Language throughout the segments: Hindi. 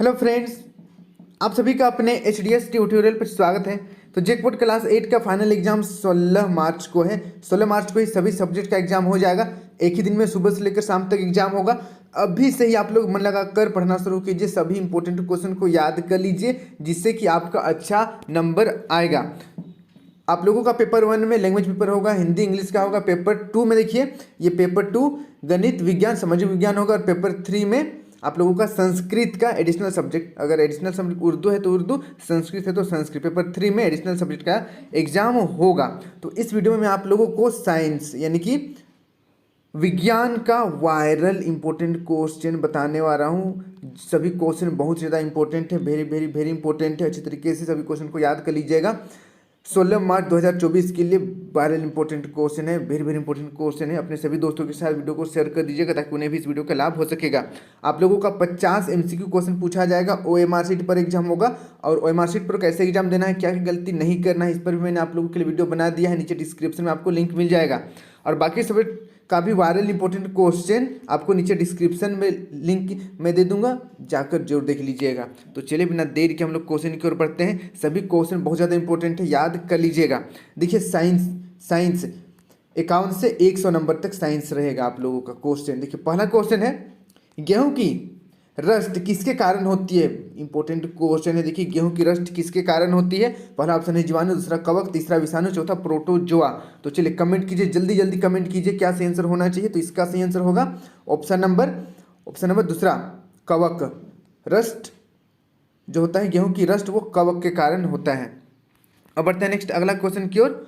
हेलो फ्रेंड्स, आप सभी का अपने एच डी एस ट्यूटोरियल पर स्वागत है। तो जेकपोट क्लास 8 का फाइनल एग्जाम 16 मार्च को है। 16 मार्च को ही सभी सब्जेक्ट का एग्जाम हो जाएगा। एक ही दिन में सुबह से लेकर शाम तक एग्जाम होगा। अभी से ही आप लोग मन लगा कर पढ़ना शुरू कीजिए, सभी इंपॉर्टेंट क्वेश्चन को याद कर लीजिए, जिससे कि आपका अच्छा नंबर आएगा। आप लोगों का पेपर 1 में लैंग्वेज पेपर होगा, हिंदी इंग्लिश का होगा। पेपर 2 में देखिए, ये पेपर 2 गणित विज्ञान सामाजिक विज्ञान होगा। और पेपर 3 में आप लोगों का संस्कृत का एडिशनल सब्जेक्ट, अगर एडिशनल सब्जेक्ट उर्दू है तो उर्दू, संस्कृत है तो संस्कृत। पेपर 3 में एडिशनल सब्जेक्ट का एग्जाम होगा। तो इस वीडियो में मैं आप लोगों को साइंस यानी कि विज्ञान का वायरल इंपॉर्टेंट क्वेश्चन बताने वाला हूँ। सभी क्वेश्चन बहुत ज़्यादा इंपॉर्टेंट है, वेरी वेरी वेरी इंपॉर्टेंट है। अच्छी तरीके से सभी क्वेश्चन को याद कर लीजिएगा। 16 मार्च 2024 के लिए वायरल इंपॉर्टेंट क्वेश्चन है, वेरी वेरी इंपॉर्टेंट क्वेश्चन है। अपने सभी दोस्तों के साथ वीडियो को शेयर कर दीजिएगा ताकि उन्हें भी इस वीडियो का लाभ हो सकेगा। आप लोगों का 50 एमसीक्यू क्वेश्चन पूछा जाएगा। ओएमआर शीट पर एग्जाम होगा, और ओएमआर शीट पर कैसे एग्जाम देना है, क्या गलती नहीं करना है, इस पर भी मैंने आप लोगों के लिए वीडियो बना दिया है। नीचे डिस्क्रिप्शन में आपको लिंक मिल जाएगा। और बाकी सब का भी वायरल इंपॉर्टेंट क्वेश्चन आपको नीचे डिस्क्रिप्शन में लिंक में दे दूंगा, जाकर जरूर देख लीजिएगा। तो चलिए बिना देर के हम लोग क्वेश्चन की ओर बढ़ते हैं। सभी क्वेश्चन बहुत ज़्यादा इंपॉर्टेंट है, याद कर लीजिएगा। देखिए साइंस 51 से 100 नंबर तक साइंस रहेगा आप लोगों का क्वेश्चन। देखिए पहला क्वेश्चन है, गेहूं की रस्ट किसके कारण होती है। इंपॉर्टेंट क्वेश्चन है। देखिए गेहूं की रस्ट किसके कारण होती है। पहला ऑप्शन है जीवाणु, दूसरा कवक, तीसरा विषाणु, चौथा प्रोटोजोआ। तो चलिए कमेंट कीजिए, जल्दी जल्दी कमेंट कीजिए क्या सही आंसर होना चाहिए। तो इसका सही आंसर होगा ऑप्शन नंबर दूसरा, कवक। रस्ट जो होता है गेहूं की रस्ट, वो कवक के कारण होता है। अब बढ़ते हैं नेक्स्ट अगला क्वेश्चन की ओर।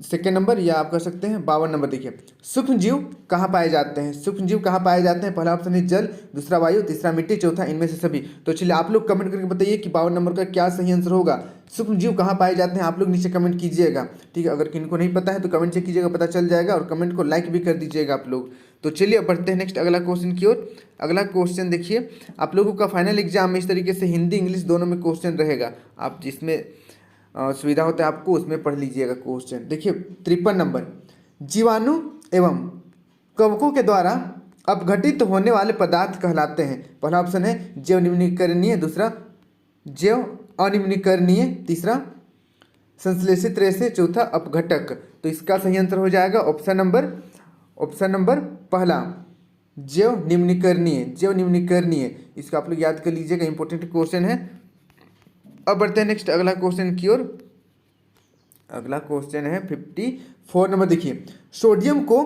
सेकेंड नंबर, या आप कर सकते हैं 52 नंबर। देखिए सूक्ष्म जीव कहाँ पाए जाते हैं। सूक्ष्म जीव कहाँ पाए जाते हैं। पहला ऑप्शन है जल, दूसरा वायु, तीसरा मिट्टी, चौथा इनमें से सभी। तो चलिए आप लोग कमेंट करके बताइए कि 52 नंबर का क्या सही आंसर होगा। सूक्ष्म जीव कहाँ पाए जाते हैं, आप लोग नीचे कमेंट कीजिएगा। ठीक है, अगर किनको नहीं पता है तो कमेंट चेक कीजिएगा, पता चल जाएगा। और कमेंट को लाइक भी कर दीजिएगा आप लोग। तो चलिए अब बढ़ते हैं नेक्स्ट अगला क्वेश्चन की ओर। अगला क्वेश्चन देखिए, आप लोगों का फाइनल एग्जाम में इस तरीके से हिंदी इंग्लिश दोनों में क्वेश्चन रहेगा। आप जिसमें सुविधा होता है आपको उसमें पढ़ लीजिएगा क्वेश्चन। देखिए 53 नंबर, जीवाणु एवं कवकों के द्वारा अपघटित होने वाले पदार्थ कहलाते हैं। पहला ऑप्शन है जैव निम्नीकरणीय, दूसरा जैव अनिम्नीकरणीय, तीसरा संश्लेषित रेशे, चौथा अपघटक। तो इसका सही आंसर हो जाएगा ऑप्शन नंबर पहला, जैव निम्नीकरणीय। इसका आप लोग याद कर लीजिएगा, इंपॉर्टेंट क्वेश्चन है। अब बढ़ते हैं नेक्स्ट अगला क्वेश्चन की ओर। अगला क्वेश्चन है 54 नंबर। देखिए सोडियम को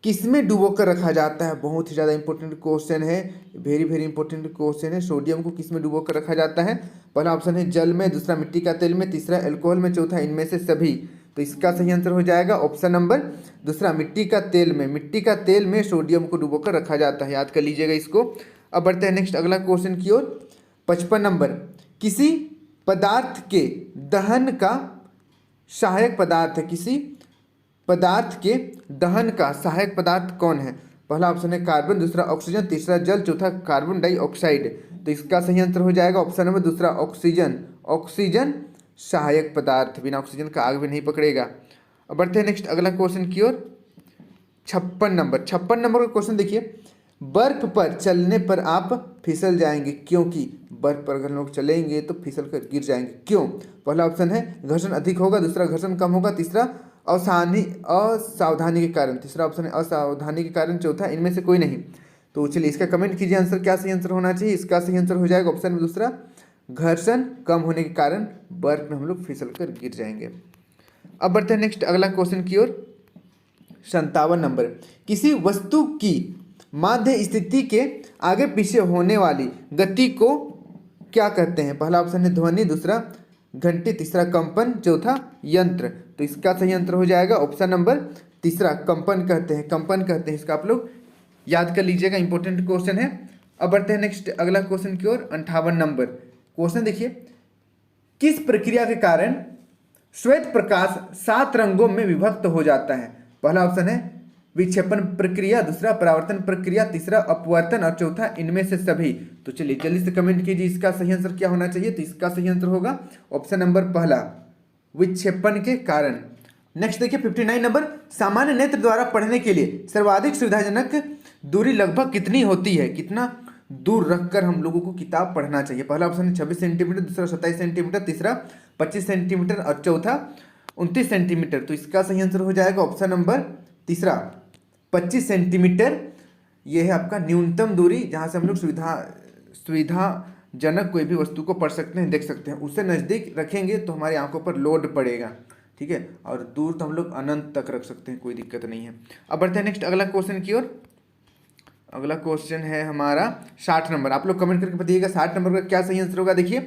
किसमें डुबो कर रखा जाता है। बहुत ही ज़्यादा इंपॉर्टेंट क्वेश्चन है, वेरी वेरी इंपॉर्टेंट क्वेश्चन है। सोडियम को किसमें डुबो कर रखा जाता है। पहला ऑप्शन है जल में, दूसरा मिट्टी का तेल में, तीसरा अल्कोहल में, चौथा इनमें से सभी। तो इसका सही आंसर हो जाएगा ऑप्शन नंबर दूसरा, मिट्टी का तेल में। मिट्टी का तेल में सोडियम को डुबो कर रखा जाता है, याद कर लीजिएगा इसको। अब बढ़ते हैं नेक्स्ट अगला क्वेश्चन की ओर। 55 नंबर, किसी पदार्थ के दहन का सहायक पदार्थ है। किसी पदार्थ के दहन का सहायक पदार्थ कौन है। पहला ऑप्शन है कार्बन, दूसरा ऑक्सीजन, तीसरा जल, चौथा कार्बन डाइऑक्साइड। तो इसका सही आंसर हो जाएगा ऑप्शन नंबर दूसरा, ऑक्सीजन सहायक पदार्थ। बिना ऑक्सीजन का आग भी नहीं पकड़ेगा। अब बढ़ते हैं नेक्स्ट अगला क्वेश्चन की ओर। 56 नंबर का क्वेश्चन देखिए, बर्फ पर चलने पर आप फिसल जाएंगे क्योंकि। बर्फ पर अगर लोग चलेंगे तो फिसल कर गिर जाएंगे, क्यों। पहला ऑप्शन है घर्षण अधिक होगा, दूसरा घर्षण कम होगा, तीसरा असावधानी के कारण, तीसरा ऑप्शन है असावधानी के कारण, चौथा इनमें से कोई नहीं। तो चलिए इसका कमेंट कीजिए, आंसर क्या सही आंसर होना चाहिए। इसका सही आंसर हो जाएगा ऑप्शन में दूसरा, घर्षण कम होने के कारण बर्फ में हम लोग फिसल कर गिर जाएंगे। अब बढ़ते हैं नेक्स्ट अगला क्वेश्चन की ओर। 57 नंबर, किसी वस्तु की माध्य स्थिति के आगे पीछे होने वाली गति को क्या कहते हैं। पहला ऑप्शन है ध्वनि, दूसरा घंटी, तीसरा कंपन, चौथा यंत्र। तो इसका सही आंसर हो जाएगा ऑप्शन नंबर तीसरा, कंपन कहते हैं। इसका आप लोग याद कर लीजिएगा, इंपॉर्टेंट क्वेश्चन है। अब बढ़ते हैं नेक्स्ट अगला क्वेश्चन की ओर। 58 नंबर क्वेश्चन देखिए, किस प्रक्रिया के कारण श्वेत प्रकाश 7 रंगों में विभक्त हो जाता है। पहला ऑप्शन है विक्षेपण प्रक्रिया, दूसरा परावर्तन प्रक्रिया, तीसरा अपवर्तन, और चौथा इनमें से सभी। तो चलिए जल्दी से कमेंट कीजिए, इसका सही आंसर क्या होना चाहिए। तो इसका सही आंसर होगा ऑप्शन नंबर पहला, विक्षेपण के कारण। नेक्स्ट देखिए 59 नंबर, सामान्य नेत्र द्वारा पढ़ने के लिए सर्वाधिक सुविधाजनक दूरी लगभग कितनी होती है। कितना दूर रखकर हम लोगों को किताब पढ़ना चाहिए। पहला ऑप्शन है 26 सेंटीमीटर, दूसरा 27 सेंटीमीटर, तीसरा 25 सेंटीमीटर और चौथा 29 सेंटीमीटर। तो इसका सही आंसर हो जाएगा ऑप्शन नंबर तीसरा 25 सेंटीमीटर। ये है आपका न्यूनतम दूरी जहाँ से हम लोग सुविधाजनक कोई भी वस्तु को पढ़ सकते हैं, देख सकते हैं। उससे नज़दीक रखेंगे तो हमारी आंखों पर लोड पड़ेगा, ठीक है, और दूर तो हम लोग अनंत तक रख सकते हैं, कोई दिक्कत नहीं है। अब बढ़ते हैं नेक्स्ट अगला क्वेश्चन की ओर। अगला क्वेश्चन है हमारा 60 नंबर। आप लोग कमेंट करके बताइएगा 60 नंबर का क्या सही आंसर होगा। देखिए,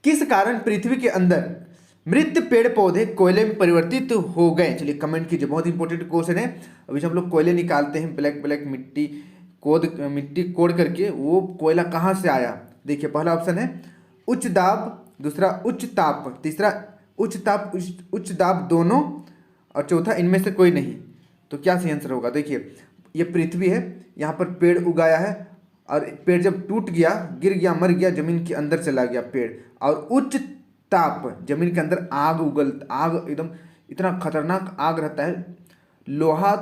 किस कारण पृथ्वी के अंदर मृत पेड़ पौधे कोयले में परिवर्तित हो गए। चलिए कमेंट कीजिए, बहुत इंपॉर्टेंट क्वेश्चन है। अभी हम लोग कोयले निकालते हैं, ब्लैक मिट्टी कोड़ करके, वो कोयला कहाँ से आया। देखिए, पहला ऑप्शन है उच्च दाब, दूसरा उच्च ताप, तीसरा उच्च दाब दोनों, और चौथा इनमें से कोई नहीं। तो क्या सही आंसर होगा। देखिए, ये पृथ्वी है, यहाँ पर पेड़ उगाया है, और पेड़ जब टूट गया, गिर गया, मर गया, जमीन के अंदर चला गया पेड़, और उच्च ताप, जमीन के अंदर आग एकदम इतना खतरनाक आग रहता है, लोहा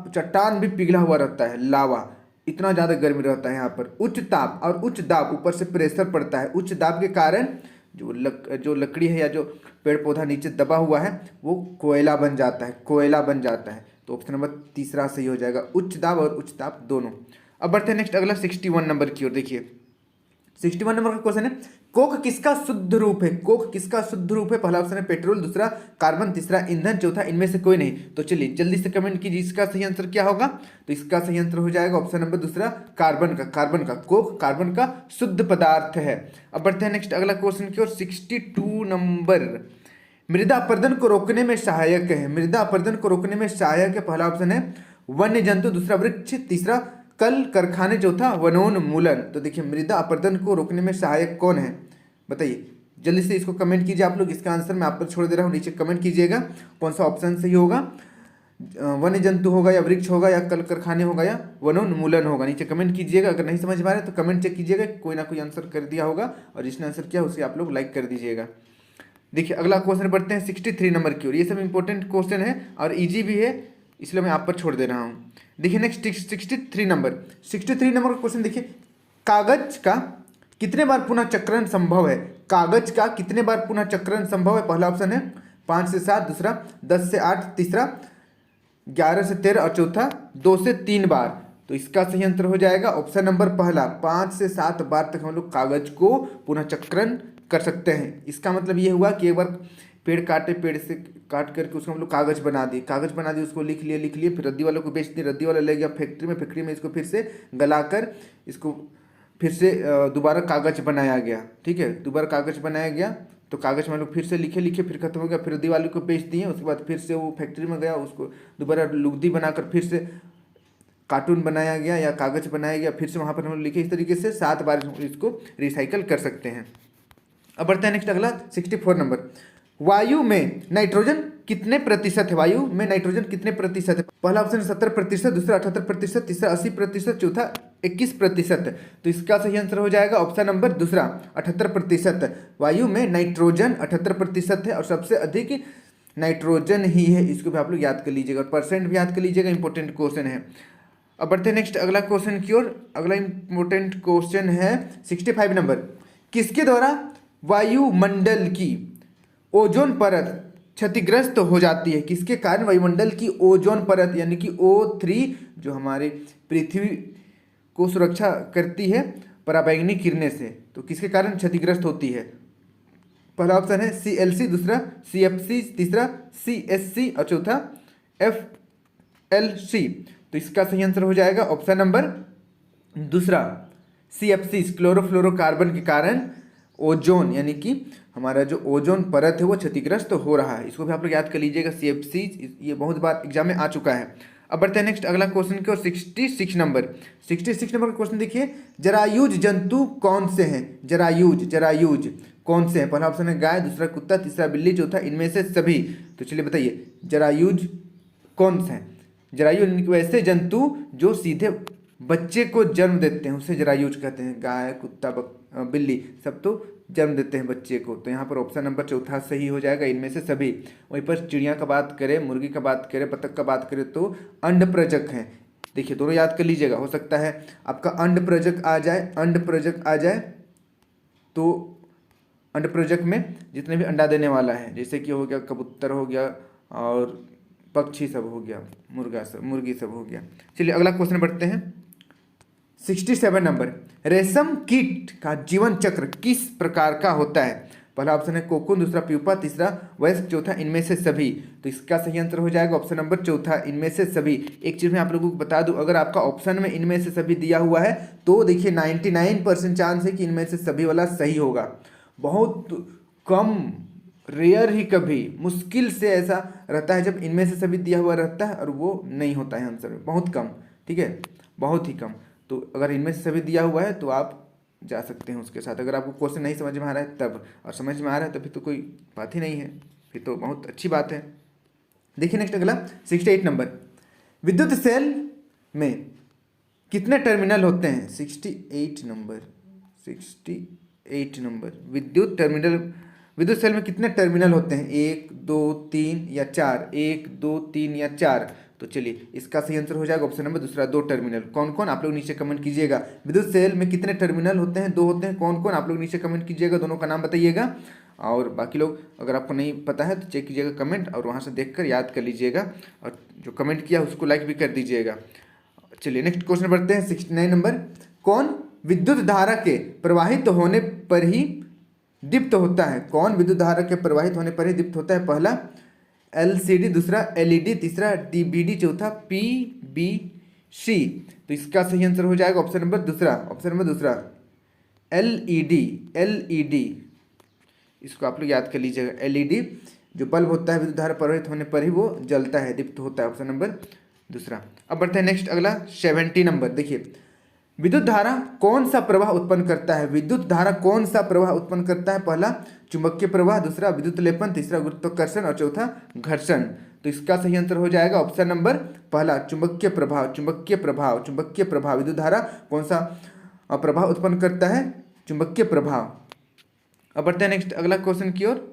चट्टान भी पिघला हुआ रहता है, लावा, इतना ज़्यादा गर्मी रहता है यहाँ पर। उच्च ताप और उच्च दाब, ऊपर से प्रेशर पड़ता है, उच्च दाब के कारण जो लकड़ी है या जो पेड़ पौधा नीचे दबा हुआ है वो कोयला बन जाता है। तो ऑप्शन नंबर तीसरा सही हो जाएगा, उच्च दाब और उच्च ताप दोनों। अब बढ़ते हैं नेक्स्ट अगला 61 नंबर की ओर। देखिए, 61 नंबर का क्वेश्चन है, कोक किसका शुद्ध रूप है। कोक किसका शुद्ध रूप है। पहला ऑप्शन है पेट्रोल, दूसरा कार्बन, तीसरा ईंधन, चौथा इनमें से कोई नहीं। तो चलिए जल्दी से कमेंट कीजिए, इसका सही आंसर क्या होगा। तो इसका सही आंसर हो जाएगा ऑप्शन नंबर दूसरा, कार्बन का। कोक कार्बन का शुद्ध पदार्थ है। अब बढ़ते हैं नेक्स्ट अगला क्वेश्चन की ओर। 62 नंबर, मृदा अपरदन को रोकने में सहायक है। मृदा अपरदन को रोकने में सहायक है। पहला ऑप्शन है वन्य जंतु, दूसरा वृक्ष, तीसरा कल कारखाने, चौथा वनोन्मूलन। तो देखिए, मृदा अपरदन को रोकने में सहायक कौन है, बताइए जल्दी से इसको कमेंट कीजिए आप लोग। इसका आंसर मैं आप पर छोड़ दे रहा हूँ, नीचे कमेंट कीजिएगा कौन सा ऑप्शन सही होगा। वन्य जंतु होगा, या वृक्ष होगा, या कल कारखाने होगा, या वनोन्मूलन होगा। नीचे कमेंट कीजिएगा। अगर नहीं समझ पा रहे तो कमेंट चेक कीजिएगा, कोई ना कोई आंसर कर दिया होगा, और जिसने आंसर किया उसे आप लोग लाइक कर दीजिएगा। देखिए, अगला क्वेश्चन बढ़ते हैं 63 नंबर की ओर। ये सब इंपॉर्टेंट क्वेश्चन है और इजी भी है, इसलिए मैं आप पर छोड़ दे रहा हूँ। देखिए नेक्स्ट 63 नंबर का क्वेश्चन देखिए, कागज का कितने बार पुनः चक्रण संभव है। कागज का कितने बार पुनः चक्रण संभव है। पहला ऑप्शन है 5 से 7, दूसरा 10 से 8, तीसरा 11 से 13 और चौथा 2 से 3 बार। तो इसका सही आंसर हो जाएगा ऑप्शन नंबर पहला, 5 से 7 बार तक हम लोग कागज को पुनः चक्रण कर सकते हैं। इसका मतलब ये हुआ कि एक बार पेड़ से काट करके उसको हम लोग कागज बना दिए, उसको लिख लिए, फिर रद्दी वालों को बेच दिए, रद्दी वाला ले गया फैक्ट्री में इसको फिर से गलाकर इसको फिर से दोबारा कागज बनाया गया। ठीक है, दोबारा कागज बनाया गया, तो कागज में लोग फिर से लिखे, फिर खत्म हो गया, फिर रद्दी वाले को बेच दिए। उसके बाद फिर से वो फैक्ट्री में गया, उसको दोबारा लुगदी बनाकर फिर से कार्टून बनाया गया या कागज बनाया गया, फिर से वहाँ पर हम लोग लिखे। इस तरीके से 7 बार इसको रिसाइकल कर सकते हैं। अब बढ़ते हैं नेक्स्ट अगला 64 नंबर, वायु में नाइट्रोजन कितने प्रतिशत है। वायु में नाइट्रोजन कितने प्रतिशत है। पहला ऑप्शन 70%, दूसरा 78%, तीसरा 80%, चौथा 21%। तो इसका सही आंसर हो जाएगा ऑप्शन नंबर दूसरा 78%। वायु में नाइट्रोजन 78% है और सबसे अधिक नाइट्रोजन ही है। इसको भी आप लोग याद कर लीजिएगा और परसेंट भी याद कर लीजिएगा, इंपॉर्टेंट क्वेश्चन है। अब बढ़ते हैं नेक्स्ट अगला क्वेश्चन की ओर। अगला इंपॉर्टेंट क्वेश्चन है 65 नंबर, किसके द्वारा वायुमंडल की ओजोन परत क्षतिग्रस्त हो जाती है। किसके कारण वायुमंडल की ओजोन परत यानी कि O3 जो हमारे पृथ्वी को सुरक्षा करती है पराबैंगनी किरणें से, तो किसके कारण क्षतिग्रस्त होती है। पहला ऑप्शन है CLC, दूसरा CFC, तीसरा CSC और चौथा FLC। तो इसका सही आंसर हो जाएगा ऑप्शन नंबर दूसरा CFC, क्लोरोफ्लोरोकार्बन के कारण ओजोन यानी कि हमारा जो ओजोन परत है वो क्षतिग्रस्त हो रहा है। इसको भी आप लोग याद कर लीजिएगा, CFC, ये बहुत बार एग्जाम में आ चुका है। अब बढ़ते हैं नेक्स्ट अगला क्वेश्चन की ओर। 66 नंबर का क्वेश्चन देखिए, जरायुज जंतु कौन से हैं। जरायुज कौन से हैं। पहला ऑप्शन है गाय, दूसरा कुत्ता, तीसरा बिल्ली, चौथा इनमें से सभी। तो चलिए बताइए जरायुज कौन से हैं। जरायुज वैसे जंतु जो सीधे बच्चे को जन्म देते हैं उसे जरायुज कहते हैं। गाय, कुत्ता, बिल्ली सब तो जन्म देते हैं बच्चे को। तो यहाँ पर ऑप्शन नंबर चौथा सही हो जाएगा, इनमें से सभी। वहीं पर चिड़िया का बात करें, मुर्गी का बात करें, बतख का बात करें तो अंडप्रजक हैं। देखिए दोनों याद कर लीजिएगा, हो सकता है आपका अंड प्रजक आ जाए, अंड प्रजक आ जाए तो अंड प्रजक में जितने भी अंडा देने वाला है, जैसे कि हो गया कबूतर हो गया और पक्षी सब हो गया, मुर्गा सब, मुर्गी सब हो गया। चलिए अगला क्वेश्चन बढ़ते हैं। 67 नंबर, रेशम कीट का जीवन चक्र किस प्रकार का होता है? पहला ऑप्शन है कोकून, दूसरा प्यूपा, तीसरा वयस्क, चौथा इनमें से सभी। तो इसका सही आंसर हो जाएगा ऑप्शन नंबर चौथा, इनमें से सभी। एक चीज़ मैं आप लोगों को बता दूं, अगर आपका ऑप्शन में इनमें से सभी दिया हुआ है तो देखिए 99% चांस है कि इनमें से सभी वाला सही होगा। बहुत कम, रेयर ही, कभी मुश्किल से ऐसा रहता है जब इनमें से सभी दिया हुआ रहता है और वो नहीं होता है आंसर में, बहुत कम, ठीक है, बहुत ही कम। तो अगर इनमें से सभी दिया हुआ है तो आप जा सकते हैं उसके साथ। अगर आपको क्वेश्चन नहीं समझ में आ रहा है तब, और समझ में आ रहा है तब, फिर तो कोई बात ही नहीं है, फिर तो बहुत अच्छी बात है। देखिए नेक्स्ट अगला 68 नंबर, विद्युत सेल में कितने टर्मिनल होते हैं? 68 नंबर, 68 नंबर, विद्युत सेल में कितने टर्मिनल होते हैं? 1 2 3 या 4? 1 2 3 या 4? तो चलिए इसका सही आंसर हो जाएगा ऑप्शन नंबर दूसरा, 2 टर्मिनल। कौन कौन, आप लोग नीचे कमेंट कीजिएगा। विद्युत सेल में कितने टर्मिनल होते हैं? 2 होते हैं। कौन कौन, आप लोग नीचे कमेंट कीजिएगा, दोनों का नाम बताइएगा। और बाकी लोग अगर आपको नहीं पता है तो चेक कीजिएगा कमेंट, और वहाँ से देखकर याद कर लीजिएगा, और जो कमेंट किया उसको लाइक भी कर दीजिएगा। चलिए नेक्स्ट क्वेश्चन बढ़ते हैं। 69 नंबर, कौन विद्युत धारा के प्रवाहित होने पर ही दीप्त होता है? कौन विद्युत धारा के प्रवाहित होने पर ही दीप्त होता है? पहला एलसीडी, दूसरा एलईडी, तीसरा डीवीडी, चौथा पीबीसी। तो इसका सही आंसर हो जाएगा ऑप्शन नंबर दूसरा, ऑप्शन नंबर दूसरा एलईडी, एलईडी। इसको आप लोग याद कर लीजिएगा, एलईडी जो बल्ब होता है विद्युत धारा प्रवाहित होने पर ही वो जलता है, दीप्त होता है, ऑप्शन नंबर दूसरा। अब बढ़ते हैं नेक्स्ट अगला 70 नंबर। देखिए विद्युत धारा कौन सा प्रवाह उत्पन्न करता है? विद्युत धारा कौन सा प्रवाह उत्पन्न करता है? पहला चुंबकीय प्रवाह, दूसरा विद्युत लेपन, तीसरा गुरुत्वाकर्षण और चौथा घर्षण। तो इसका सही आंसर हो जाएगा ऑप्शन नंबर पहला, चुंबकीय प्रभाव, चुंबकीय प्रभाव, चुंबकीय प्रभाव। विद्युत धारा कौन सा प्रभाव उत्पन्न करता है? चुंबकीय प्रभाव। अब बढ़ते हैं नेक्स्ट अगला क्वेश्चन की ओर।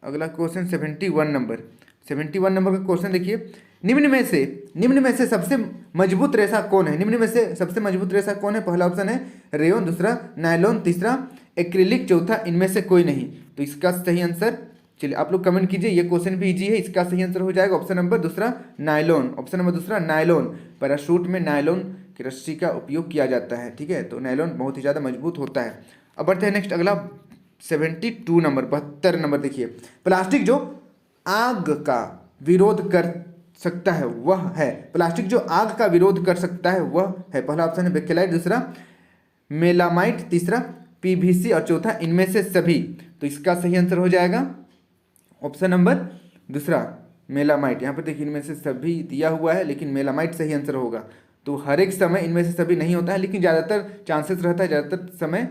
अगला क्वेश्चन 71 नंबर, 71 नंबर का क्वेश्चन देखिए, निम्न में से सबसे मजबूत रेशा कौन है? निम्न में से सबसे मजबूत रेशा कौन है? पहला ऑप्शन है रेयन, दूसरा नायलॉन, तीसरा एक्रिलिक, चौथा इनमें से कोई नहीं। तो इसका सही आंसर, चलिए आप लोग कमेंट कीजिए, ये क्वेश्चन भी इजी है। इसका सही आंसर हो जाएगा ऑप्शन नंबर दूसरा नायलॉन, ऑप्शन नंबर दूसरा नायलॉन। पैराशूट में नायलॉन की रस्सी का उपयोग किया जाता है, ठीक है, तो नायलॉन बहुत ही ज़्यादा मजबूत होता है। अब बढ़ते हैं नेक्स्ट अगला 72 नंबर, 72 नंबर। देखिए प्लास्टिक जो आग का विरोध कर सकता है वह है, प्लास्टिक जो आग का विरोध कर सकता है वह है। पहला ऑप्शन है बेकेलाइट, दूसरा मेलामाइट, तीसरा पीवीसी और चौथा इनमें से सभी। तो इसका सही आंसर हो जाएगा ऑप्शन नंबर दूसरा मेलामाइट। यहाँ पर देखिए इनमें से सभी दिया हुआ है लेकिन मेलामाइट सही आंसर होगा। तो हर एक समय इनमें से सभी नहीं होता है, लेकिन ज़्यादातर चांसेस रहता है, ज़्यादातर समय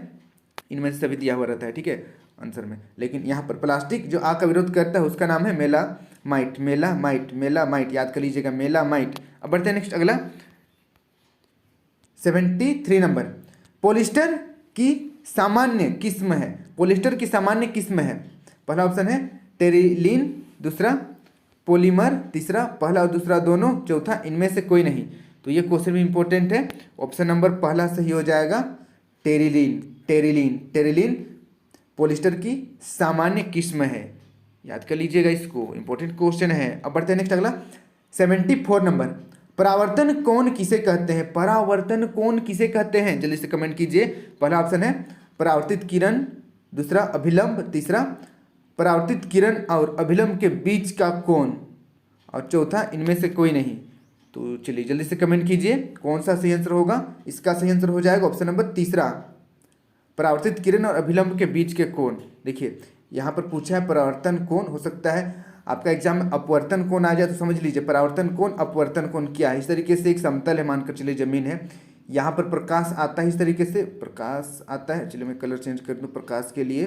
इनमें से सभी दिया हुआ रहता है, ठीक है, आंसर में। लेकिन यहाँ पर प्लास्टिक जो आग का विरोध करता है उसका नाम है मेलामाइट, मेलामाइट, मेलामाइट, याद कर लीजिएगा, मेलामाइट। अब बढ़ते हैं नेक्स्ट अगला 73 नंबर, पॉलिस्टर की सामान्य किस्म है, पॉलिस्टर की सामान्य किस्म है। पहला ऑप्शन है टेरिलीन, दूसरा पॉलीमर, तीसरा पहला और दूसरा दोनों, चौथा इनमें से कोई नहीं। तो ये क्वेश्चन भी इंपॉर्टेंट है, ऑप्शन नंबर पहला सही हो जाएगा टेरिलीन, टेरिलीन, टेरिलीन पॉलिस्टर की सामान्य किस्म है, याद कर लीजिएगा इसको, इंपॉर्टेंट क्वेश्चन है। अब बढ़ते हैं नेक्स्ट अगला 74 नंबर, परावर्तन कोण किसे कहते हैं? परावर्तन कोण किसे कहते हैं? जल्दी से कमेंट कीजिए। पहला ऑप्शन है परावर्तित किरण, दूसरा अभिलंब, तीसरा परावर्तित किरण और अभिलंब के बीच का कोण, और चौथा इनमें से कोई नहीं। तो चलिए जल्दी से कमेंट कीजिए कौन सा सही आंसर होगा। इसका सही आंसर हो जाएगा ऑप्शन नंबर तीसरा, परावर्तित किरण और अभिलंब के बीच के कोण। देखिए यहाँ पर पूछा है परावर्तन कोण, हो सकता है आपका एग्जाम में अपवर्तन कोण आ जाए, तो समझ लीजिए परावर्तन कोण अपवर्तन कोण क्या है। इस तरीके से एक समतल है, मानकर चलिए जमीन है, यहाँ पर प्रकाश आता है, इस तरीके से प्रकाश आता है, चलिए मैं कलर चेंज कर दूँ प्रकाश के लिए,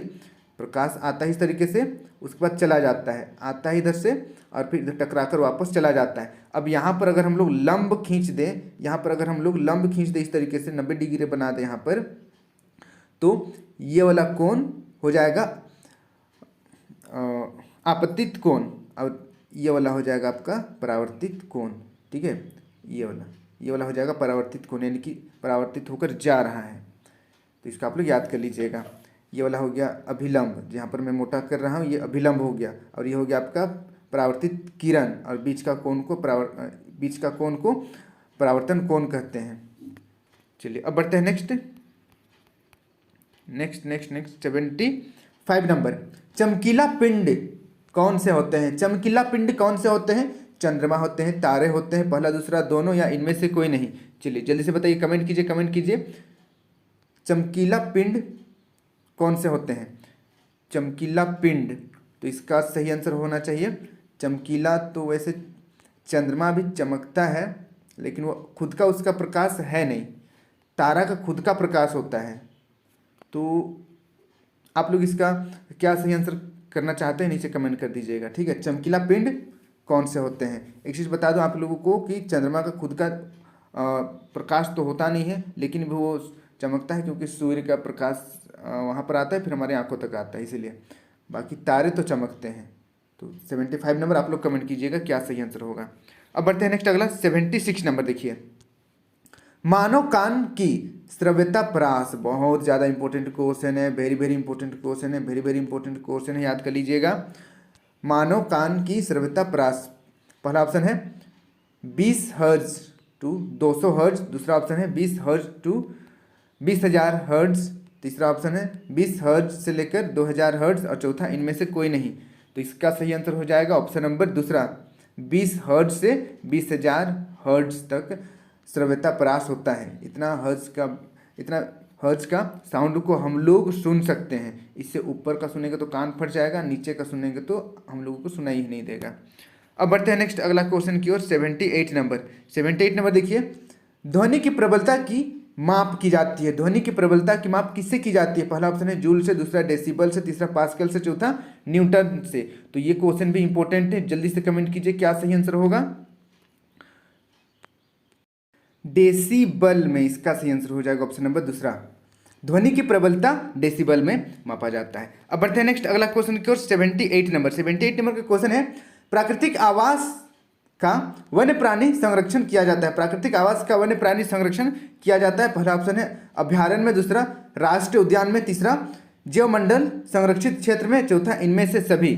प्रकाश आता है इस तरीके से, उसके बाद चला जाता है, आता है इधर से और फिर इधर टकरा कर वापस चला जाता है। अब यहाँ पर अगर हम लोग लंब खींच दें, यहाँ पर अगर हम लोग लंब खींच दें इस तरीके से 90 डिग्री बना दें यहाँ पर, तो ये वाला कोण हो जाएगा आपतित कोण, और ये वाला हो जाएगा आपका परावर्तित कोण, ठीक है, ये वाला। ये वाला हो जाएगा परावर्तित होने, यानी कि परावर्तित होकर जा रहा है, तो इसका आप लोग याद कर लीजिएगा। ये वाला हो गया अभिलंब, जहाँ पर मैं मोटा कर रहा हूँ ये अभिलंब हो गया, और ये हो गया आपका परावर्तित किरण, और बीच का कोण को परावर्तन कोण कहते हैं। चलिए अब बढ़ते हैं नेक्स्ट 75 नंबर। चमकीला पिंड कौन से होते हैं? चमकीला पिंड कौन से होते हैं? चंद्रमा होते हैं, तारे होते हैं, पहला दूसरा दोनों, या इनमें से कोई नहीं? चलिए जल्दी से बताइए, कमेंट कीजिए। चमकीला पिंड कौन से होते हैं? चमकीला पिंड, तो इसका सही आंसर होना चाहिए चमकीला। तो वैसे चंद्रमा भी चमकता है, लेकिन वो खुद का उसका प्रकाश है नहीं, तारा का खुद का प्रकाश होता है। तो आप लोग इसका क्या सही आंसर करना चाहते हैं नीचे कमेंट कर दीजिएगा, ठीक है। चमकीला पिंड कौन से होते हैं? एक चीज़ बता दूं आप लोगों को कि चंद्रमा का खुद का प्रकाश तो होता नहीं है, लेकिन वो चमकता है क्योंकि सूर्य का प्रकाश वहाँ पर आता है, फिर हमारे आंखों तक आता है, इसीलिए। बाकी तारे तो चमकते हैं। तो 75 नंबर आप लोग कमेंट कीजिएगा क्या सही आंसर होगा। अब बढ़ते हैं नेक्स्ट, अगला 76 नंबर देखिए। मानव कान की श्रव्यता परास, बहुत ज़्यादा इंपॉर्टेंट क्वेश्चन है, वेरी इंपॉर्टेंट क्वेश्चन है, वेरी इंपॉर्टेंट क्वेश्चन है, याद कर लीजिएगा। मानव कान की श्रव्यता परास, पहला ऑप्शन है 20 हर्ट्ज टू 200 हर्ट्ज, दूसरा ऑप्शन है 20 हर्ट्ज टू 20,000 हर्ट्ज, तीसरा ऑप्शन है 20 हर्ट्ज से लेकर 2,000 हर्ट्ज, और चौथा इनमें से कोई नहीं। तो इसका सही आंसर हो जाएगा ऑप्शन नंबर दूसरा, 20 हर्ट्ज से 20,000 हर्ट्ज तक श्रव्यता परास होता है। इतना हर्ट्ज का साउंड को हम लोग सुन सकते हैं। इससे ऊपर का सुनेंगे तो कान फट जाएगा, नीचे का सुनेंगे तो हम लोगों को सुनाई ही नहीं देगा। अब बढ़ते हैं नेक्स्ट अगला क्वेश्चन की ओर, 78 नंबर देखिए। ध्वनि की प्रबलता की माप की जाती है। ध्वनि की प्रबलता की माप किससे की जाती है? पहला ऑप्शन है जूल से, दूसरा डेसिबल से, तीसरा पास्कल से, चौथा न्यूटन से। तो ये क्वेश्चन भी इंपॉर्टेंट है, जल्दी से कमेंट कीजिए क्या सही आंसर होगा। डेसिबल में इसका सही आंसर हो जाएगा ऑप्शन नंबर दूसरा। ध्वनि की प्रबलता डेसिबल में मापा जाता है। अब बढ़ते हैं नेक्स्ट अगला क्वेश्चन की ओर, 78 नंबर का क्वेश्चन है, प्राकृतिक आवास का वन्य प्राणी संरक्षण किया जाता है। प्राकृतिक आवास का वन्य प्राणी संरक्षण किया जाता है। पहला ऑप्शन है अभ्यारण्य में, दूसरा राष्ट्रीय उद्यान में, तीसरा जीवमंडल संरक्षित क्षेत्र में, चौथा इनमें से सभी।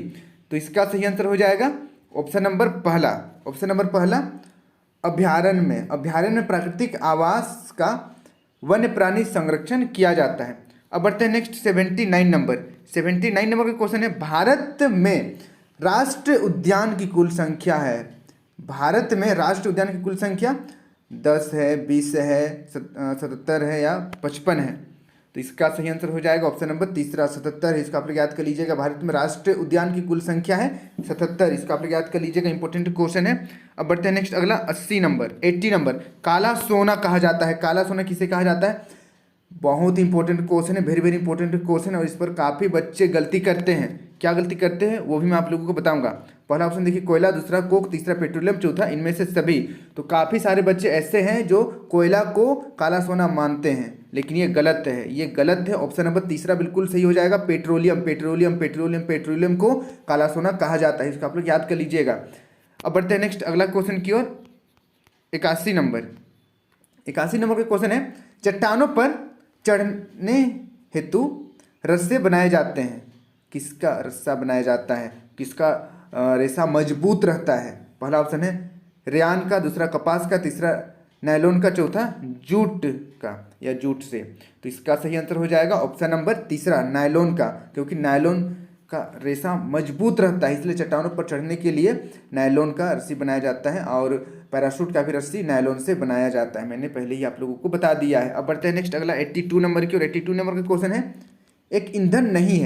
तो इसका सही आंसर हो जाएगा ऑप्शन नंबर पहला अभ्यारण्य में प्राकृतिक आवास का वन्य प्राणी संरक्षण किया जाता है। अब बढ़ते हैं नेक्स्ट 79 नंबर का क्वेश्चन है, भारत में राष्ट्रीय उद्यान की कुल संख्या है। भारत में राष्ट्रीय उद्यान की कुल संख्या 10 है, 20 है, 77 है या 55 है। तो इसका सही आंसर हो जाएगा ऑप्शन नंबर तीसरा, 77 है। इसका आप लोग याद कर लीजिएगा। भारत में राष्ट्रीय उद्यान की कुल संख्या है 77, इसका आप लोग याद कर लीजिएगा, इंपॉर्टेंट क्वेश्चन है। अब बढ़ते हैं नेक्स्ट अगला 80 नंबर। काला सोना कहा जाता है। काला सोना किसे कहा जाता है? बहुत इंपॉर्टेंट क्वेश्चन है, वेरी इंपॉर्टेंट क्वेश्चन है, और इस पर काफ़ी बच्चे गलती करते हैं। क्या गलती करते हैं वो भी मैं आप लोगों को बताऊंगा। पहला ऑप्शन देखिए कोयला, दूसरा कोक, तीसरा पेट्रोलियम, चौथा इनमें से सभी। तो काफ़ी सारे बच्चे ऐसे हैं जो कोयला को काला सोना मानते हैं, लेकिन ये गलत है। ऑप्शन नंबर तीसरा बिल्कुल सही हो जाएगा, पेट्रोलियम को काला सोना कहा जाता है। इसको आप लोग याद कर लीजिएगा। अब बढ़ते हैं नेक्स्ट अगला क्वेश्चन की ओर, 81 नंबर का क्वेश्चन है, चट्टानों पर चढ़ने हेतु रस्से बनाए जाते हैं। किसका रस्सा बनाया जाता है? किसका रेशा मजबूत रहता है? पहला ऑप्शन है रेयान का, दूसरा कपास का, तीसरा नायलॉन का, चौथा जूट का या जूट से। तो इसका सही आंसर हो जाएगा ऑप्शन नंबर तीसरा, नायलॉन का, क्योंकि नायलॉन का रेशा मजबूत रहता है, इसलिए चट्टानों पर चढ़ने के लिए नायलॉन का रस्सी बनाया जाता है, और पैराशूट का भी रस्सी नायलॉन से बनाया जाता है। मैंने पहले ही आप लोगों को बता दिया है। अब बढ़ते हैं नेक्स्ट अगला 82 नंबर की ओर। 82 नंबर का क्वेश्चन है, एक ईंधन नहीं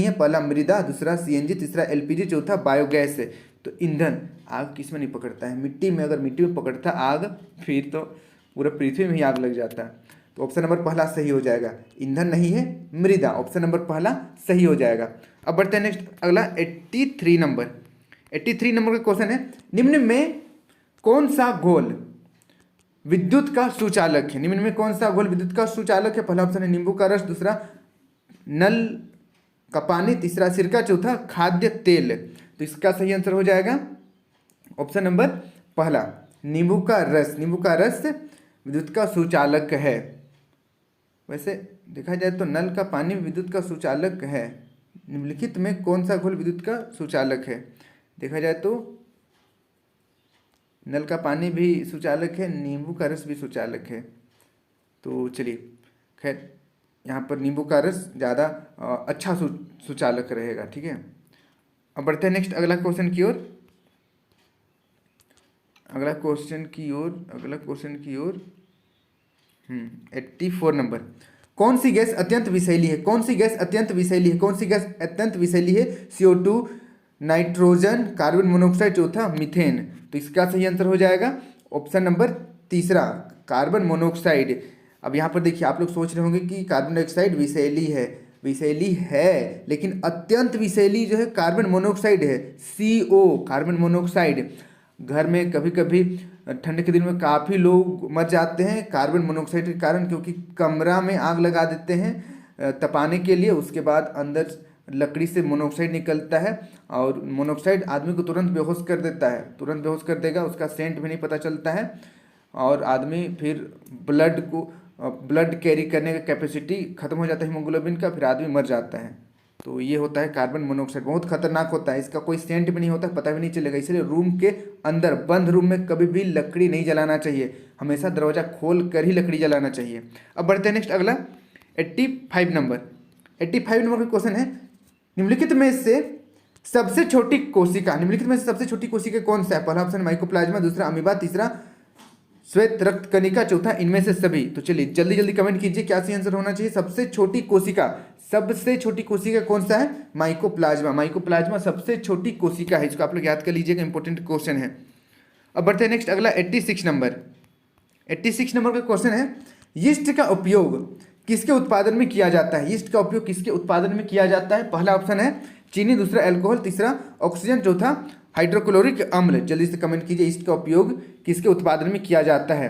है। पहला मृदा, दूसरा सीएनजी, तीसरा एलपीजी, चौथा बायोगैस है। तो ईंधन आग किस में नहीं पकड़ता है? मिट्टी में। अगर मिट्टी में पकड़ता आग, फिर तो पूरा पृथ्वी में ही आग लग जाता है। तो ऑप्शन नंबर पहला सही हो जाएगा। ईंधन नहीं है, मृदा, ऑप्शन नंबर पहला सही हो जाएगा। अब बढ़ते हैं नेक्स्ट अगला 83 नंबर का क्वेश्चन है, निम्न में कौन सा घोल विद्युत का सुचालक है? पहला ऑप्शन है नींबू का रस, दूसरा नल का पानी, तीसरा सिरका, चौथा खाद्य तेल। तो इसका सही आंसर हो जाएगा ऑप्शन नंबर पहला, नींबू का रस, नींबू का रस विद्युत का सुचालक है। वैसे देखा जाए तो नल का पानी विद्युत का सुचालक है। निम्नलिखित में कौन सा घोल विद्युत का सुचालक है? देखा जाए तो नल का पानी भी सुचालक है, नींबू का रस भी सुचालक है। तो चलिए, खैर यहाँ पर नींबू का रस ज़्यादा अच्छा सुचालक रहेगा। ठीक है, अब बढ़ते हैं नेक्स्ट अगला क्वेश्चन की ओर। अगला क्वेश्चन की ओर 84 नंबर। कौन सी गैस अत्यंत विषैली है? कौन सी गैस अत्यंत विषैली है? कौन सी गैस अत्यंत विषैली है? CO2, नाइट्रोजन, कार्बन मोनोऑक्साइड, चौथा मीथेन। तो इसका सही आंसर हो जाएगा ऑप्शन नंबर तीसरा, कार्बन मोनोऑक्साइड। अब यहाँ पर देखिए, आप लोग सोच रहे होंगे कि कार्बन डाइऑक्साइड विषैली है, लेकिन अत्यंत विषैली जो है कार्बन मोनोऑक्साइड है, CO, कार्बन मोनोऑक्साइड। घर में कभी कभी ठंड के दिन में काफ़ी लोग मर जाते हैं कार्बन मोनोऑक्साइड के कारण, क्योंकि कमरा में आग लगा देते हैं तपाने के लिए, उसके बाद अंदर लकड़ी से मोनोऑक्साइड निकलता है और मोनोऑक्साइड आदमी को तुरंत बेहोश कर देता है, तुरंत बेहोश कर देगा, उसका सेंट भी नहीं पता चलता है और आदमी फिर ब्लड कैरी करने का कैपेसिटी खत्म हो जाता है हीमोग्लोबिन का, फिर आदमी मर जाता है। तो ये होता है कार्बन मोनोऑक्साइड, बहुत खतरनाक होता है, इसका कोई सेंट भी नहीं होता, पता भी नहीं चलेगा। इसलिए रूम के अंदर बंद रूम में कभी भी लकड़ी नहीं जलाना चाहिए, हमेशा दरवाज़ा खोल कर ही लकड़ी जलाना चाहिए। अब बढ़ते हैं नेक्स्ट अगला 85 नंबर। 85 नंबर का क्वेश्चन है, निम्नलिखित में से सबसे छोटी कोशिका कौन सा है? पहला ऑप्शन माइकोप्लाज्मा, दूसरा अमीबा, तीसरा श्वेत रक्त कणिका, चौथा इनमें से सभी। तो चलिए जल्दी जल्दी कमेंट कीजिए क्या सही आंसर होना चाहिए। सबसे छोटी कोशिका कौन सा है? माइकोप्लाज्मा सबसे छोटी कोशिका है, इसको आप लोग याद कर लीजिएगा, इंपॉर्टेंट क्वेश्चन है। अब बढ़ते हैं नेक्स्ट अगला 86 नंबर। 86 नंबर का क्वेश्चन है, यीस्ट का उपयोग किसके उत्पादन में किया जाता है? यीस्ट का उपयोग किसके उत्पादन में किया जाता है? पहला ऑप्शन है चीनी, दूसरा अल्कोहल, तीसरा ऑक्सीजन, चौथा हाइड्रोक्लोरिक अम्ल। जल्दी से कमेंट कीजिए ईस्ट का उपयोग किसके उत्पादन में किया जाता है?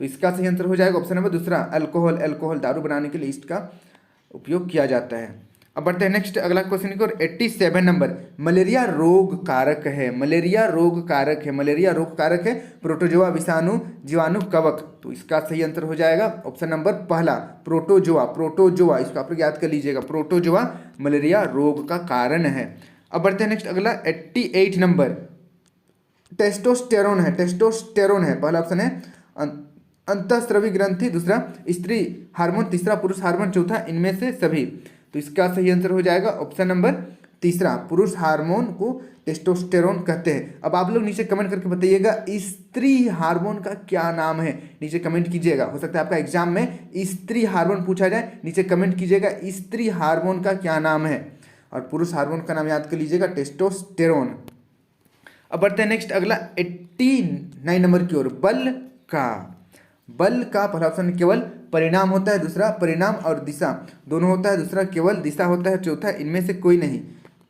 तो इसका सही आंसर हो जाएगा ऑप्शन नंबर दूसरा, अल्कोहल दारू बनाने के लिए ईस्ट का उपयोग किया जाता है। अब बढ़ते हैं नेक्स्ट अगला क्वेश्चन की ओर। 87 नंबर, मलेरिया रोग कारक है प्रोटोजोआ, विषाणु, जीवाणु, कवक। तो इसका सही आंसर हो जाएगा ऑप्शन नंबर पहला, प्रोटोजोआ। इसको आप लोग याद कर लीजिएगा, प्रोटोजोआ मलेरिया रोग का कारण है। अब बढ़ते हैं नेक्स्ट अगला 88 नंबर, टेस्टोस्टेरोन है। पहला ऑप्शन है अंतःस्रावी ग्रंथि, दूसरा स्त्री हार्मोन, तीसरा पुरुष हार्मोन, चौथा इनमें से सभी। तो इसका सही आंसर हो जाएगा ऑप्शन नंबर तीसरा, पुरुष हार्मोन को टेस्टोस्टेरोन कहते हैं। अब आप लोग नीचे कमेंट करके बताइएगा स्त्री हार्मोन का क्या नाम है, नीचे कमेंट कीजिएगा। हो सकता है आपका एग्जाम में स्त्री हार्मोन पूछा जाए, नीचे कमेंट कीजिएगा स्त्री हार्मोन का क्या नाम है, और पुरुष हार्मोन का नाम याद कर लीजिएगा टेस्टोस्टेरोन। अब बढ़ते हैं नेक्स्ट अगला 89 नंबर की ओर। बल का पहला ऑप्शन केवल परिणाम होता है, दूसरा परिणाम और दिशा दोनों होता है, दूसरा केवल दिशा होता है, चौथा इनमें से कोई नहीं।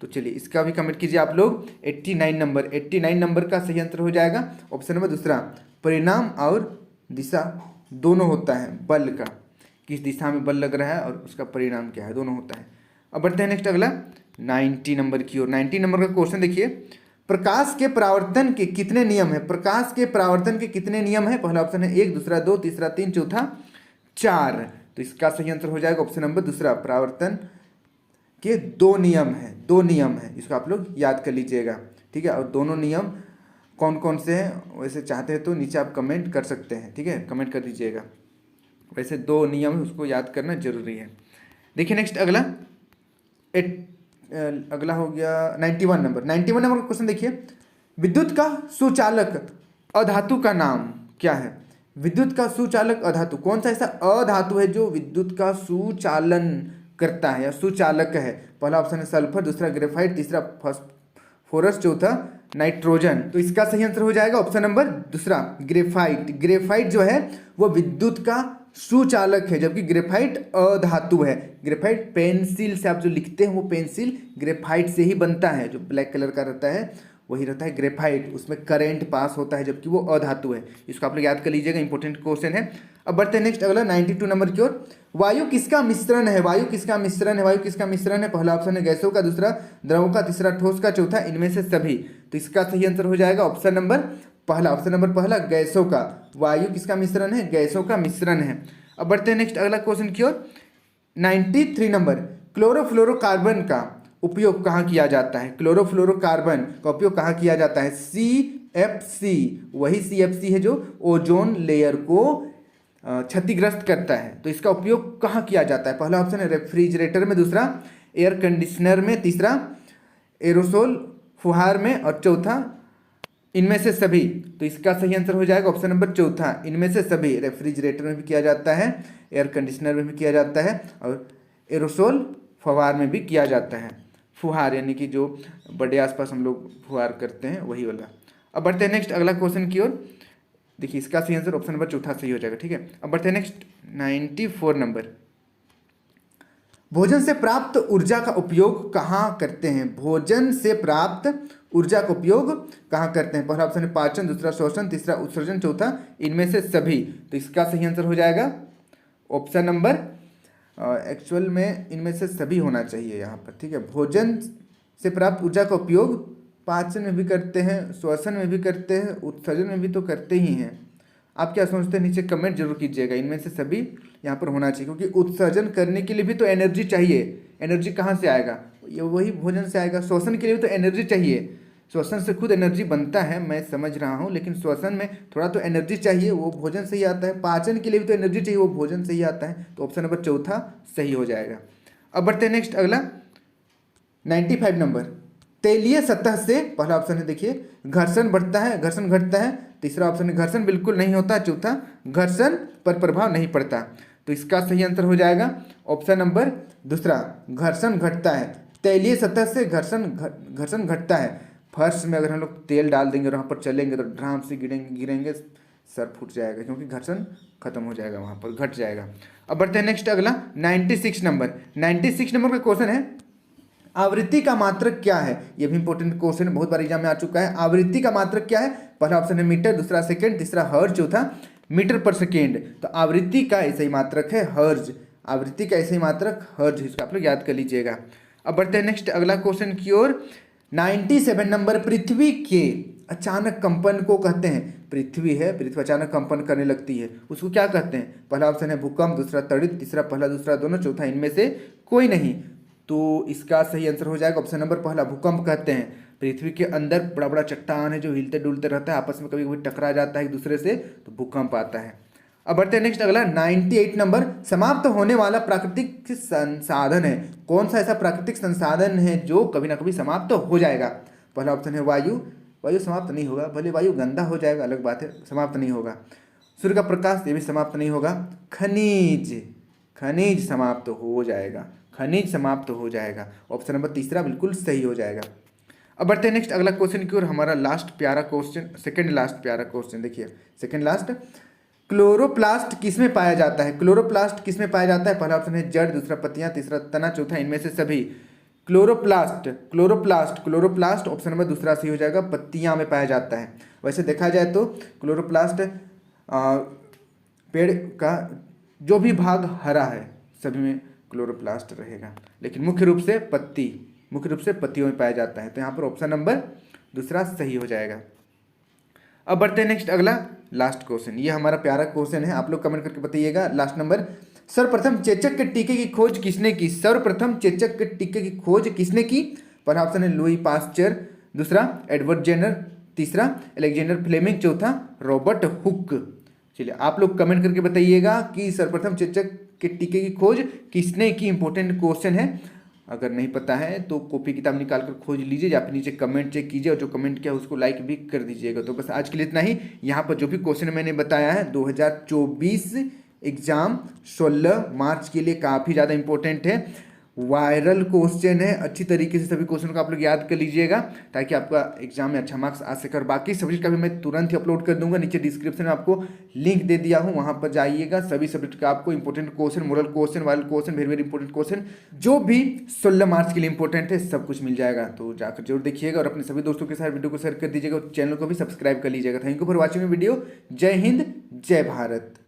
तो चलिए इसका भी कमेंट कीजिए आप लोग। 89 नंबर का सही आंसर हो जाएगा ऑप्शन नंबर दूसरा, परिणाम और दिशा दोनों होता है बल का, किस दिशा में बल लग रहा है और उसका परिणाम क्या है, दोनों होता है। अब बढ़ते हैं नेक्स्ट अगला 90 नंबर की ओर। 90 नंबर का क्वेश्चन देखिए, प्रकाश के परावर्तन के कितने नियम है? पहला ऑप्शन है 1, दूसरा 2, तीसरा 3, चौथा 4। तो इसका सही आंसर हो जाएगा ऑप्शन नंबर दूसरा, परावर्तन के 2 नियम है, इसको आप लोग याद कर लीजिएगा। ठीक है, और दोनों नियम कौन कौन से हैं वैसे चाहते हैं तो नीचे आप कमेंट कर सकते हैं। ठीक है, कमेंट कर दीजिएगा। वैसे 2 नियम है, उसको याद करना जरूरी है। देखिए नेक्स्ट अगला हो गया 91 नंबर का क्वेश्चन देखिए, विद्युत का सुचालक अधातु का नाम क्या है? विद्युत का सुचालक अधातु कौन सा ऐसा अधातु है जो विद्युत का सुचालन करता है या सुचालक है? पहला ऑप्शन है सल्फर, दूसरा ग्रेफाइट, तीसरा फास्फोरस, चौथा नाइट्रोजन। तो इसका सही आंसर हो जाएगा ऑप्शन नंबर दूसरा, ग्रेफाइट जो है वो विद्युत का सुचालक है, जबकि ग्रेफाइट अधातु है। ग्रेफाइट पेंसिल से आप जो लिखते हैं वो पेंसिल ग्रेफाइट से ही बनता है, जो ब्लैक कलर का रहता है वही रहता है ग्रेफाइट, उसमें करंट पास होता है, जबकि वो अधातु है। इसको आप लोग याद कर लीजिएगा, इंपॉर्टेंट क्वेश्चन है। अब बढ़ते हैं नेक्स्ट अगला 92 नंबर की ओर। वायु किसका मिश्रण है? पहला ऑप्शन है गैसों का, दूसरा द्रवों का, तीसरा ठोस का, चौथा इनमें से सभी। तो इसका सही आंसर हो जाएगा ऑप्शन नंबर पहला, ऑप्शन नंबर पहला गैसों का, वायु किसका मिश्रण है, गैसों का मिश्रण है। अब बढ़ते हैं नेक्स्ट अगला क्वेश्चन की ओर। 93 नंबर, क्लोरोफ्लोरोकार्बन का उपयोग कहाँ किया जाता है, क्लोरोफ्लोरोकार्बन का उपयोग कहाँ किया जाता है, CFC, वही CFC है जो ओजोन लेयर को क्षतिग्रस्त करता है। तो इसका उपयोग कहाँ किया जाता है, पहला ऑप्शन है रेफ्रिजरेटर में, दूसरा एयर कंडीशनर में, तीसरा एरोसोल फुहार में, और चौथा इनमें से सभी। तो इसका सही आंसर हो जाएगा ऑप्शन नंबर चौथा, इनमें से सभी। रेफ्रिजरेटर में भी किया जाता है, एयर कंडीशनर में भी किया जाता है, और एरोसोल फुहार में भी किया जाता है। फुहार यानी कि जो बड़े आसपास हम लोग फुहार करते हैं वही वाला। अब बढ़ते हैं नेक्स्ट अगला क्वेश्चन की ओर। देखिए इसका सही आंसर ऑप्शन नंबर चौथा सही हो जाएगा, ठीक है। अब बढ़ते हैं नेक्स्ट 94 नंबर, भोजन से प्राप्त ऊर्जा का उपयोग कहाँ करते हैं, भोजन से प्राप्त ऊर्जा का उपयोग कहाँ करते हैं, पहला ऑप्शन है पाचन, दूसरा शोषण, तीसरा उत्सर्जन, चौथा इनमें से सभी। तो इसका सही आंसर हो जाएगा ऑप्शन नंबर, एक्चुअल में इनमें से सभी होना चाहिए यहाँ पर, ठीक है। भोजन से प्राप्त ऊर्जा का उपयोग पाचन में भी करते हैं, श्वसन में भी करते हैं, उत्सर्जन में भी तो करते ही हैं। आप क्या सोचते हैं नीचे कमेंट जरूर कीजिएगा, इनमें से सभी यहाँ पर होना चाहिए, क्योंकि उत्सर्जन करने के लिए भी तो एनर्जी चाहिए। एनर्जी कहाँ से आएगा, ये वही भोजन से आएगा। श्वसन के लिए भी तो एनर्जी चाहिए, श्वसन से खुद एनर्जी बनता है, मैं समझ रहा हूँ, लेकिन श्वसन में थोड़ा तो एनर्जी चाहिए, वो भोजन से ही आता है। पाचन के लिए भी तो एनर्जी चाहिए, वो भोजन से ही आता है। तो ऑप्शन नंबर चौथा सही हो जाएगा। अब बढ़ते हैं नेक्स्ट अगला 95 नंबर, तेलीय सतह से, पहला ऑप्शन है देखिए घर्षण बढ़ता है, घर्षण घटता है, तीसरा ऑप्शन है घर्षण बिल्कुल नहीं होता, चौथा घर्षण पर प्रभाव नहीं पड़ता। तो इसका सही आंसर हो जाएगा ऑप्शन नंबर दूसरा, घर्षण घटता है। तेलीय सतह से घर्षण घटता है। फर्श में अगर हम लोग तेल डाल देंगे और वहाँ पर चलेंगे तो ड्राम से गिरेंगे, सर फूट जाएगा, क्योंकि घर्षण खत्म हो जाएगा, वहाँ पर घट जाएगा। अब बढ़ते हैं नेक्स्ट अगला 96 नंबर। 96 नंबर का क्वेश्चन है, आवृत्ति का मात्रक क्या है। ये भी इंपॉर्टेंट क्वेश्चन बहुत बार एग्जाम में आ चुका है। आवृत्ति का मात्रक क्या है, पहला ऑप्शन है मीटर, दूसरा सेकंड, तीसरा हर्ज, चौथा मीटर पर सेकेंड। तो आवृत्ति का ऐसा ही मात्रक है हर्ज, आवृत्ति का ऐसा ही मात्रक हर्ज, इसको आप लोग याद कर लीजिएगा। अब बढ़ते हैं नेक्स्ट अगला क्वेश्चन की ओर। 97 नंबर, पृथ्वी के अचानक कंपन को कहते हैं। पृथ्वी है, पृथ्वी अचानक कंपन करने लगती है, उसको क्या कहते हैं, पहला ऑप्शन है भूकंप, दूसरा तड़ित, तीसरा पहला दूसरा दोनों, चौथा इनमें से कोई नहीं। तो इसका सही आंसर हो जाएगा ऑप्शन नंबर पहला, भूकंप कहते हैं। पृथ्वी के अंदर बड़ा बड़ा चट्टान है जो हिलते डुलते रहता है, आपस में कभी कभी टकरा जाता है एक दूसरे से, तो भूकंप आता है। अब बढ़ते हैं नेक्स्ट अगला 98 नंबर, समाप्त होने वाला प्राकृतिक संसाधन है। कौन सा ऐसा प्राकृतिक संसाधन है जो कभी ना कभी समाप्त हो जाएगा, पहला ऑप्शन है वायु, वायु समाप्त नहीं होगा, भले वायु गंदा हो जाएगा अलग बात है, समाप्त नहीं होगा। सूर्य का प्रकाश, ये भी समाप्त नहीं होगा। खनिज, खनिज समाप्त हो जाएगा, खनिज समाप्त हो जाएगा। ऑप्शन नंबर तीसरा बिल्कुल सही हो जाएगा। अब बढ़ते हैं नेक्स्ट अगला क्वेश्चन की ओर, हमारा लास्ट प्यारा क्वेश्चन, सेकंड लास्ट प्यारा क्वेश्चन। देखिए सेकंड लास्ट, क्लोरोप्लास्ट किसमें पाया जाता है, क्लोरोप्लास्ट किसमें पाया जाता है, पहला ऑप्शन है जड़, दूसरा पत्तियां, तीसरा तना, चौथा इनमें से सभी। Chloroplast, chloroplast, chloroplast option number दूसरा सही हो जाएगा, पत्तियां में पाया जाता है। वैसे देखा जाए तो क्लोरोप्लास्ट पेड़ का जो भी भाग हरा है सभी में क्लोरोप्लास्ट रहेगा, लेकिन मुख्य रूप से पत्तियों में पाया जाता है। तो यहाँ पर ऑप्शन नंबर दूसरा सही हो जाएगा। अब बढ़ते हैं नेक्स्ट अगला लास्ट क्वेश्चन। ये हमारा प्यारा क्वेश्चन है, आप लोग कमेंट करके बताइएगा। लास्ट नंबर, सर्वप्रथम चेचक के टीके की खोज किसने की, सर्वप्रथम चेचक के टीके की खोज किसने की, पहला ऑप्शन है लुई पास्चर, दूसरा एडवर्ड जेनर, तीसरा अलेक्जेंडर फ्लेमिंग, चौथा रॉबर्ट हुक। चलिए आप लोग कमेंट करके बताइएगा कि सर्वप्रथम चेचक के टीके की खोज किसने की। इंपॉर्टेंट क्वेश्चन है, अगर नहीं पता है तो कॉपी किताब निकाल कर खोज लीजिए, या फिर नीचे कमेंट चेक कीजिए, और जो कमेंट किया उसको लाइक भी कर दीजिएगा। तो बस आज के लिए इतना ही। यहाँ पर जो भी क्वेश्चन मैंने बताया है 2024 एग्जाम 16 मार्च के लिए काफ़ी ज़्यादा इंपॉर्टेंट है, वायरल क्वेश्चन है। अच्छी तरीके से सभी क्वेश्चन को आप लोग याद कर लीजिएगा, ताकि आपका एग्जाम में अच्छा मार्क्स आ सके। और बाकी सब्जेक्ट का भी मैं तुरंत ही अपलोड कर दूंगा, नीचे डिस्क्रिप्शन में आपको लिंक दे दिया हूँ, वहाँ पर जाइएगा। सभी सब्जेक्ट का आपको important question, model question, viral question, very very important question, जो भी 16 मार्च के लिए इंपॉर्टेंट है, सब कुछ मिल जाएगा। तो जाकर जरूर देखिएगा और अपने सभी दोस्तों के साथ वीडियो को शेयर कर दीजिएगा और चैनल को भी सब्सक्राइब कर लीजिएगा। Thank you for watching video. जय हिंद, जय भारत।